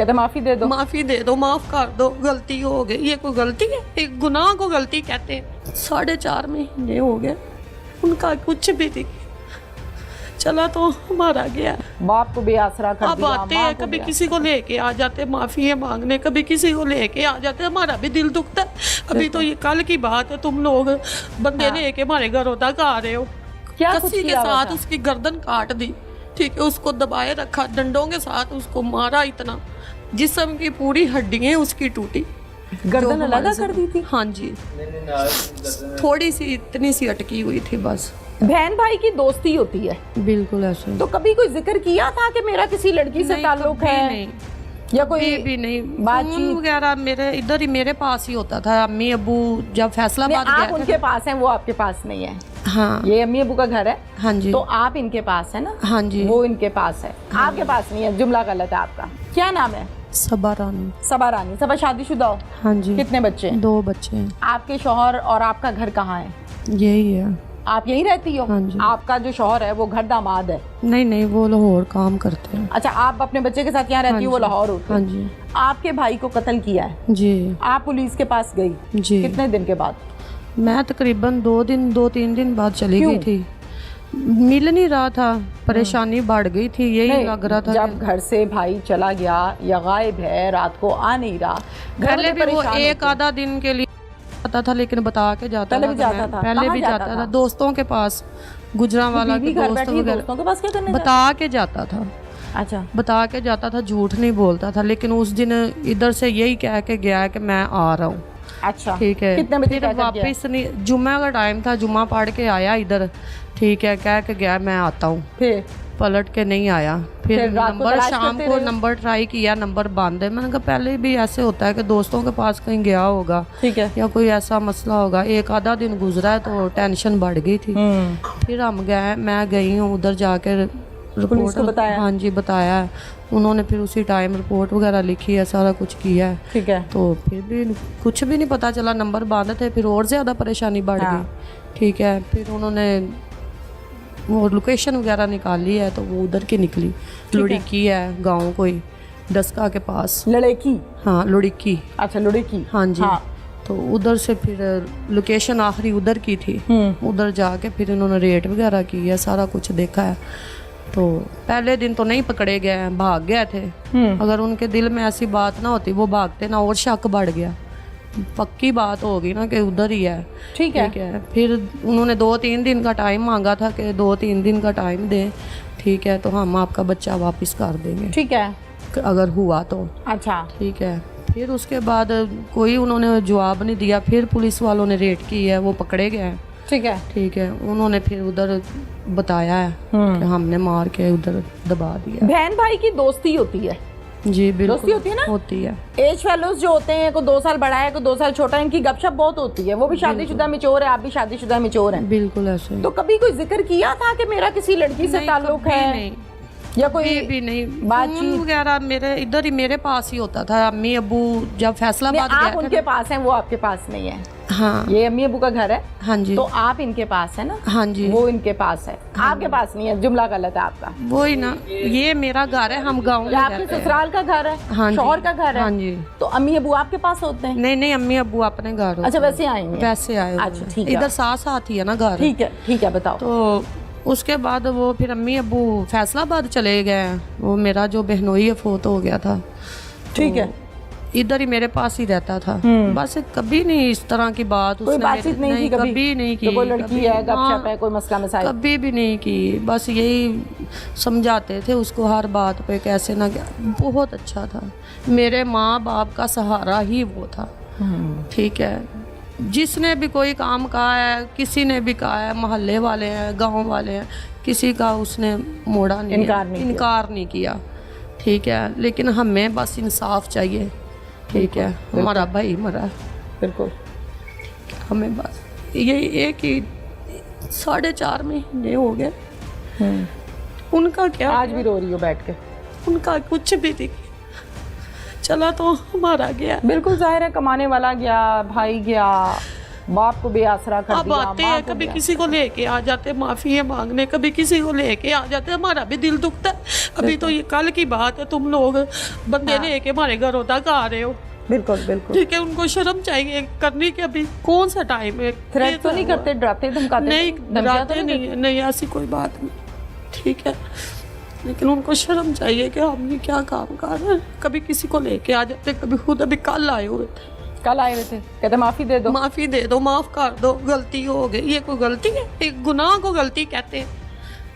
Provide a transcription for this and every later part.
कहते माफ़ी दे दो, माफ़ी दे दो, माफ़ कर दो, गलती हो गई। ये कोई गलती है? एक गुनाह को गलती कहते हैं। 4.5 महीने हो गए, उनका कुछ भी नहीं, चला तो हमारा गया। बाप को बेआसरा कर अब दिया, आते माँ हैं, को कभी बेआसरा। किसी को लेके आ जाते माफ़ी है मांगने, कभी किसी को लेके आ जाते, हमारा भी दिल दुखता है। अभी तो ये कल की बात है, तुम लोग बंदे लेके हमारे घरों तक आ रहे हो, क्या कुछ कसी के किया हुआ साथ था? उसकी गर्दन काट दी, ठीक है, उसको दबाए रखा, डंडों के साथ उसको मारा इतना, जिस्म की पूरी हड्डियां उसकी टूटी। गर्दन जो अलग हमारे कर दी थी? हाँ जी, थोड़ी सी इतनी सी अटकी हुई थी बस। बहन भाई की दोस्ती होती है, बिल्कुल ऐसे तो कभी कोई जिक्र किया था कि मेरा किसी लड़की से नहीं, ताल्लुक कभी है नहीं, या कोई कभी भी नहीं। बातचीत? फोन वगैरह मेरे इधर ही मेरे पास ही होता था। अम्मी अबू जब फैसलाबाद नहीं, आप गए उनके पास हैं, वो आपके पास नहीं है। हाँ ये अम्मी अबू का घर है, हाँ जी, तो आप इनके पास है ना? हाँ जी, वो इनके पास है, आपके पास नहीं है। जुमला गलत है आपका। क्या नाम है? सबा रानी। सबा रानी। सबा शादीशुदा हो? हाँ जी। कितने बच्चे हैं? 2 बच्चे हैं। आपके शौहर और आपका घर कहाँ है? यही है। आप यहीं रहती हो? हाँ जी। आपका जो शौहर है वो घर दामाद है? नहीं नहीं, वो लाहौर काम करते हैं। अच्छा, आप अपने बच्चे के साथ यहाँ रहती हो, वो हाँ जी। लाहौर होती हाँ है? जी आपके भाई को कत्ल किया है, जी आप पुलिस के पास गई, जी। कितने दिन के बाद? मैं तकरीबन 2-3 दिन बाद चली क्यों? गई थी। मिल नहीं रहा था, परेशानी बढ़ गई थी, यही नहीं, लग रहा था। जब घर से भाई चला गया या गायब है, रात को आ नहीं रहा, घर पहले वाले भी वो परेशान एक होते हैं। आधा दिन के लिए आता था, लेकिन बता के जाता पहले था। भी जाता मैं था? पहले कहाँ भी जाता जाता था? था दोस्तों के पास, गुजरांवाला के बीवी घर दोस्त बैठी वगैरह। दोस्तों के पास क्या करने जाता? बता के जाता था, अच्छा, बता के जाता था, झूठ नहीं बोलता था। लेकिन उस दिन इधर से यही कह के गया कि मैं आ रहा हूँ, अच्छा, ठीक है। कितने बजे फिर कह कर गया? वापस नहीं, जुम्मे का टाइम था, जुम्मा पढ़ के आया इधर, ठीक है, कह के गया मैं आता हूँ, फिर पलट के नहीं आया। फिर रात को नंबर तलाश शाम करते को रहे? नंबर ट्राई किया, नंबर बंद है। मैंने कहा पहले भी ऐसे होता है कि दोस्तों के पास कहीं गया होगा ठीक है। या कोई ऐसा मसला होगा। एक आधा दिन गुजरा है तो टेंशन बढ़ गई थी। फिर हम गए, मैं गई हूँ उधर जाकर रिपोर्ट को बताया? हाँ जी बताया है उन्होंने। फिर उसी टाइम रिपोर्ट वगैरह लिखी है, सारा कुछ किया है। ठीक है। तो फिर भी कुछ भी नहीं पता चला, नंबर बंद थे। फिर और ज़्यादा परेशानी बढ़ हाँ। गई, ठीक है। फिर उन्होंने वो लोकेशन वगैरह निकाली है, तो वो उधर की निकली, लुड़िकी है गांव कोई डस्का के पास। लड़की? हाँ लुड़िकी। अच्छा, लड़की। हाँ जी। हाँ। तो उधर से फिर लोकेशन आखिरी उधर की थी। उधर जाके फिर इन्होंने रेट वगैरह की है, सारा कुछ देखा है। तो पहले दिन तो नहीं पकड़े गए हैं, भाग गए थे। अगर उनके दिल में ऐसी बात ना होती, वो भागते ना, और शक बढ़ गया। पक्की बात होगी ना कि उधर ही है, ठीक है। ठीक है। फिर उन्होंने 2-3 दिन का टाइम मांगा था कि 2-3 दिन का टाइम दें, ठीक है, तो हम आपका बच्चा वापस कर देंगे, ठीक है। अगर हुआ तो, अच्छा, ठीक है। फिर उसके बाद कोई उन्होंने जवाब नहीं दिया। फिर पुलिस वालों ने रेड की है, वो पकड़े गए हैं, ठीक है। ठीक है। उन्होंने फिर उधर बताया है कि हमने मार के उधर दबा दिया। बहन भाई की दोस्ती होती है? जी बिल्कुल दोस्ती होती है ना? होती है। एज फेलोज जो होते हैं, कोई 2 साल बड़ा है, कोई 2 साल छोटा है, इनकी गपशप बहुत होती है। वो भी शादीशुदा मिचोर है, आप भी शादीशुदा मिचोर हैं। बिल्कुल ऐसे ही। तो कभी कोई जिक्र किया था कि मेरा किसी लड़की से नहीं, ताल्लुक कभी है नहीं, या कोई कभी भी नहीं। बातचीत? फोन वगैरह मेरे इधर ही मेरे पास ही होता था। अम्मी अबू जब फैसलाबाद नहीं, आप गए थे उनके पास हैं, वो आपके पास नहीं है। हाँ ये अम्मी अबू का घर है, हाँ जी, तो आप इनके पास है ना? हाँ जी, वो इनके पास है, आपके पास नहीं है। जुमला गलत है आपका। वही ना, ये मेरा घर है, हम गाँव में या आपके रहते हैं। ससुराल का घर है, हाँ जी, शौहर का घर है, हाँ जी। तो अम्मी अबू आपके पास होते हैं? नहीं नहीं, अम्मी अबू अपने घर होते अच्छा, हैं। वैसे आएंगे? वैसे आए हुए अच्छा, हैं। ठीक है। इधर साथ साथ ही है ना घर। ठीक है, ठीक है, बताओ। तो उसके बाद वो फिर अम्मी अबू फैसलाबाद चले गए। वो मेरा जो बहनोई है फोत हो गया था, ठीक है। इधर ही मेरे पास ही रहता था। बस कभी नहीं इस तरह की बात कोई उसने बातचीत नहीं थी कभी? कभी नहीं की। तो कोई लड़की कभी- है, गपशप हाँ, है, कोई मसला मसाइल? कभी भी नहीं की। बस यही समझाते थे उसको हर बात पे कैसे ना क्या। बहुत अच्छा था, मेरे माँ बाप का सहारा ही वो था, ठीक है। जिसने भी कोई काम कहा है, किसी ने भी कहा है, मोहल्ले वाले हैं, गांव वाले हैं, किसी का उसने मोड़ा नहीं, इनकार नहीं किया, ठीक है। लेकिन हमें बस इंसाफ चाहिए, ठीक है। हमारा भाई मरा, बिल्कुल। हमें बस यही एक ही 4.5 महीने हो गए। उनका क्या, आज भी रो रही हो बैठ के? उनका कुछ भी नहीं, चला तो हमारा गया। बिल्कुल जाहिर है, कमाने वाला गया, भाई गया, बाप को बेआसरा कर अब दिया, आते माँ हैं को कभी बेआसरा। किसी को लेके आ जाते, माफी है मांगने, कभी किसी को लेके आ जाते, हमारा भी दिल दुखता है। अभी तो ये कल की बात है, तुम लोग बंदे लेके हमारे घरों तक आ रहे हो। बिल्कुल बिल्कुल। ठीक है, उनको शर्म चाहिए करने की। अभी कौन सा टाइम है? थ्रेट तो नहीं करते, डराते धमकाते? नहीं, धमकियाँ तो डराते नहीं, नहीं ऐसी कोई बात नहीं। ठीक है, लेकिन उनको शर्म चाहिए कि हम ये क्या काम कर रहे हैं। कभी किसी को लेके आ जाते, कभी खुद अभी कल आए हुए थे, कल आए हुए थे, कहते माफी दे दो, माफी दे दो, माफ कर दो, गलती हो गई। ये कोई गलती है? एक गुनाह को गलती कहते हैं।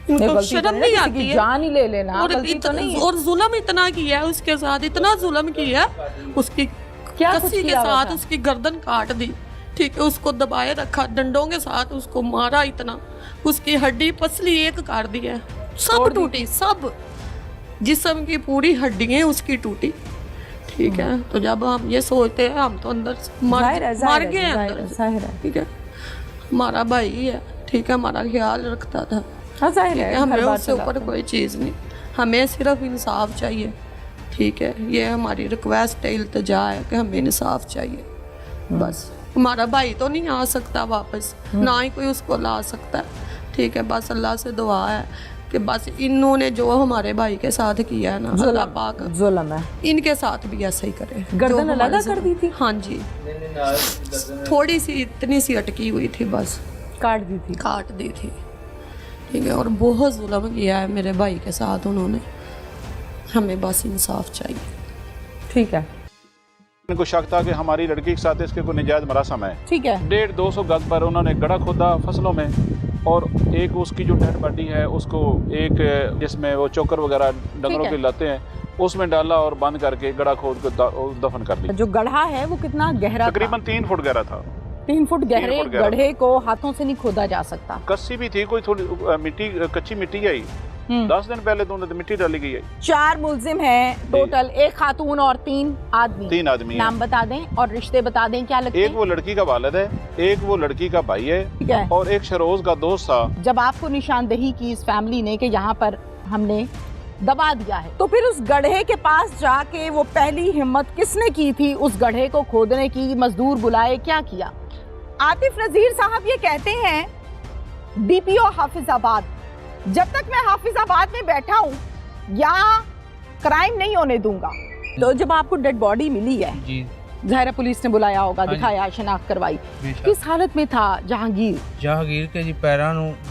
इनको गलती तो शर्म नहीं, नहीं किसी आती की है। जान ही ले लेना, और गलती तो नहीं है। और जुल्म इतना किया है उसके साथ, इतना जुल्म किया है, उसकी क्या कुछ कसी के किया हुआ साथ था? उसकी गर्दन काट दी। ठीक है, उसको दबाए रखा, डंडों के साथ उसको मारा इतना, उसकी हड्डी पसली एक कर दी है, सब टूटी, सब जिस्म की पूरी हड्डियां उसकी टूटी। ठीक है, तो जब हम ये सोचते हैं, हम तो अंदर से मर गए अंदर से। ठीक है, हमारा भाई है, ठीक है, हमारा ख्याल रखता था। हाँ, जाहिर है, हमें हर बार उससे ऊपर कोई चीज़ नहीं, हमें सिर्फ इंसाफ चाहिए। ठीक है, ये हमारी रिक्वेस्ट है, इल्तिजा है कि हमें इंसाफ चाहिए बस। हमारा भाई तो नहीं आ सकता वापस, ना ही कोई उसको ला सकता है। ठीक है, बस अल्लाह से दुआ है कि बस इन्होंने जो हमारे भाई के साथ किया है ना, अल्लाह पाक जुल्म है, इनके साथ भी ऐसा ही करे। गर्दन अलग कर दी थी? हाँ जी, थोड़ी सी इतनी सी अटकी हुई थी, बस काट दी थी, काट दी थी। ठीक है, और बहुत जुल्म किया है मेरे भाई के साथ उन्होंने, हमें बस इंसाफ चाहिए। ठीक है, इनको शक था कि हमारी लड़की के साथ इसके कोई नजायज मरासम है। ठीक है, 150-200 गज पर उन्होंने गड़ा खोदा फसलों में, और एक उसकी जो डेड बॉडी है उसको एक जिसमें वो चोकर वगैरह डंगरों के लाते हैं उसमें डाला और बंद करके गड़ा खोद को दफन कर दिया। जो गड्ढा है वो कितना गहरा? तकरीबन 3 फुट गहरा था। 3 फुट गहरे फुट गहरा। गड्ढे को हाथों से नहीं खोदा जा सकता। कस्सी भी थी, कोई थोड़ी मिट्टी, कच्ची मिट्टी आई। 10 दिन पहले तो मिट्टी डाली गई है। 4 मुलजिम हैं टोटल, एक खातून और 3 आदमी। 3 आदमी नाम बता दें और रिश्ते बता दें, क्या लगते हैं? एक वो लड़की का वालिद है, एक वो लड़की का भाई है, ठीक है। और एक शरोज का दोस्त था। जब आपको निशानदेही की इस फैमिली ने कि यहाँ पर हमने दबा दिया है, तो फिर उस गड्ढे के पास जाके वो पहली हिम्मत किसने की थी उस गड्ढे को खोदने की? मजदूर बुलाए, क्या किया? आतिफ नजीर साहब ये कहते हैं, डीपीओ हाफिजाबाद, जब तक मैं हाफिजाबाद में बैठा हूँ यहाँ क्राइम नहीं होने दूंगा। तो जब आपको डेड बॉडी मिली है जी, ज़ाहिर है पुलिस ने बुलाया होगा, दिखाया, शनाख्त करवाई, किस हालत में था जहांगीर? जहांगीर के जी पैरां ਨੂੰ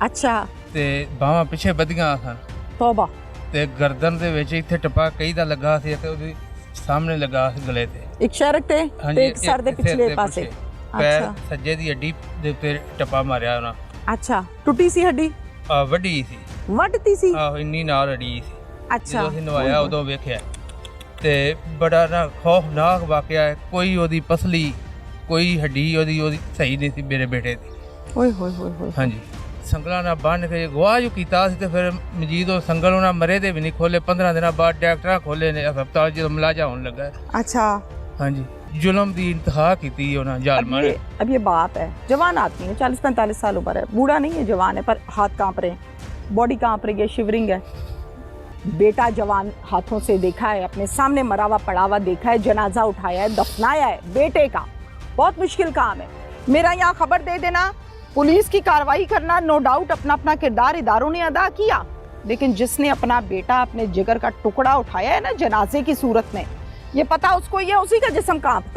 अच्छा, ਤੇ ਬਾਹਾਂ ਪਿੱਛੇ ਵਧੀਆਂ ਸਨ, तौबा, ਤੇ ਗਰਦਨ ਦੇ ਵਿੱਚ ਇੱਥੇ ਟਪਾ ਕਈ ਦਾ ਲੱਗਾ ਸੀ ਤੇ ਉਹਦੇ ਸਾਹਮਣੇ ਲੱਗਾ ਸੀ ਗਲੇ ਤੇ। एक शरक थे ਹਾਂਜੀ, एक सर दे ਇੱਥੇ पिछले ਤੇ पासे। ਪਿੱਛੇ। ਪੈਰ अच्छा, ਸੱਜੇ ਦੀ ਹੱਡੀ ਦੇ ਉੱਤੇ ਟਪਾ ਮਾਰਿਆ ਉਹਨਾਂ। अच्छा, टूटी सी हड्डी ਵੱਡੀ ਸੀ, वटती सी? ਆਹੋ ਇੰਨੀ ਨਾਲ ਅੜੀ ਸੀ। अच्छा, ਜਦੋਂ ਅਸੀਂ ਨਵਾਇਆ ਉਦੋਂ ਵੇਖਿਆ ਤੇ ਬੜਾ ਨਾ ਖੌਫਨਾਕ ਵਾਕਿਆ ਹੈ। ਕੋਈ ਉਹਦੀ ਪਸਲੀ, ਕੋਈ ਹੱਡੀ ਉਹਦੀ ਸਹੀ ਨਹੀਂ ਸੀ ਮੇਰੇ ਬੇਟੇ ਦੀ। ओए होए होए होए। ਹਾਂਜੀ, ਸੰਗਲਾਂ ਨਾਲ ਬੰਨ ਕੇ ਗਵਾਹ ਜੋ ਕੀਤਾ ਸੀ ਤੇ ਫਿਰ ਮਜੀਦ ਉਹ ਸੰਗਲ ਉਹਨਾਂ ਮਰੇ ਦੇ ਵੀ ਨਹੀਂ ਖੋਲੇ। 15 ਦਿਨਾਂ ਬਾਅਦ ਡਾਕਟਰਾਂ ਖੋਲੇ ਨੇ ਹਸਪਤਾਲ ਜਦੋਂ ਮਲਾਜਾ ਹੋਣ ਲੱਗਾ। अच्छा, ਹਾਂਜੀ, जुल्म दी इंतहा की थी उन्होंने जालमा ने। अब ये बाप है, जवान आदमी है, 40-45 साल उम्र है, बूढ़ा नहीं है, जवान है, पर हाथ कांप रहे हैं, बॉडी कांप रही है, शिवरिंग है। बेटा जवान हाथों से देखा है, अपने सामने मरा हुआ पड़ा हुआ देखा है, जनाजा उठाया है, दफनाया है बेटे का। बहुत मुश्किल काम है। मेरा यहाँ खबर दे देना, पुलिस की कार्रवाई करना, नो डाउट अपना अपना किरदार इदारों ने अदा किया, लेकिन जिसने अपना बेटा, अपने जिगर का टुकड़ा उठाया है ना जनाजे की सूरत में, ये पता उसको ये उसी का जिस्म कांपता है।